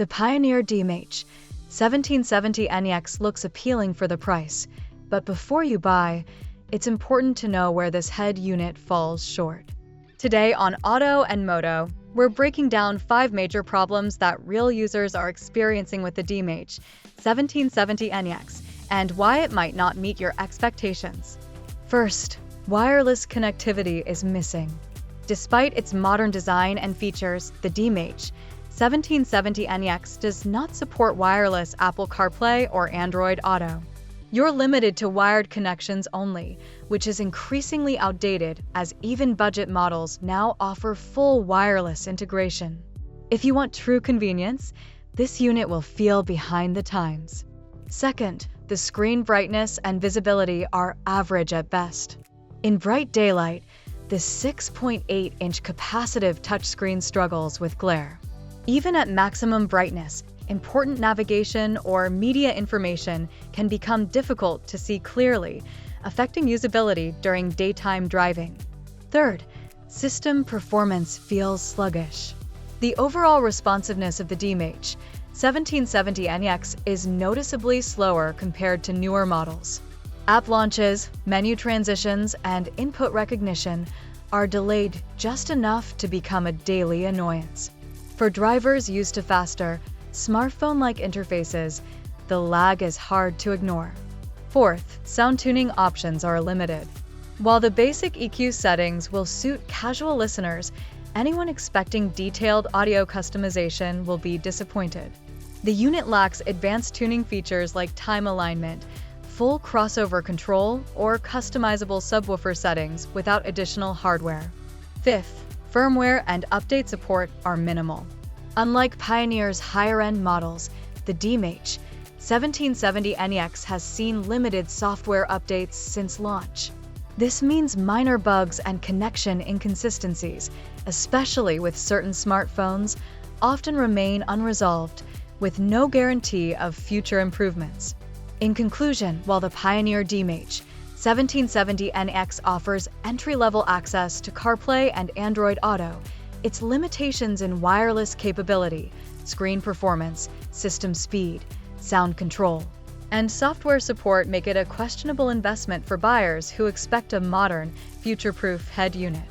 The Pioneer DMH-1770NEX looks appealing for the price, but before you buy, it's important to know where this head unit falls short. Today on Auto and Moto, we're breaking down 5 major problems that real users are experiencing with the DMH-1770NEX and why it might not meet your expectations. First, wireless connectivity is missing. Despite its modern design and features, the DMH-1770NEX does not support wireless Apple CarPlay or Android Auto. You're limited to wired connections only, which is increasingly outdated as even budget models now offer full wireless integration. If you want true convenience, this unit will feel behind the times. Second, the screen brightness and visibility are average at best. In bright daylight, this 6.8-inch capacitive touchscreen struggles with glare. Even at maximum brightness, important navigation or media information can become difficult to see clearly, affecting usability during daytime driving. Third, system performance feels sluggish. The overall responsiveness of the DMH-1770NEX is noticeably slower compared to newer models. App launches, menu transitions, and input recognition are delayed just enough to become a daily annoyance. For drivers used to faster, smartphone-like interfaces, the lag is hard to ignore. Fourth, sound tuning options are limited. While the basic EQ settings will suit casual listeners, anyone expecting detailed audio customization will be disappointed. The unit lacks advanced tuning features like time alignment, full crossover control, or customizable subwoofer settings without additional hardware. Fifth, firmware and update support are minimal. Unlike Pioneer's higher-end models, the DMH-1770NEX has seen limited software updates since launch. This means minor bugs and connection inconsistencies, especially with certain smartphones, often remain unresolved, with no guarantee of future improvements. In conclusion, while the Pioneer DMH-1770NEX offers entry-level access to CarPlay and Android Auto, its limitations in wireless capability, screen performance, system speed, sound control, and software support make it a questionable investment for buyers who expect a modern, future-proof head unit.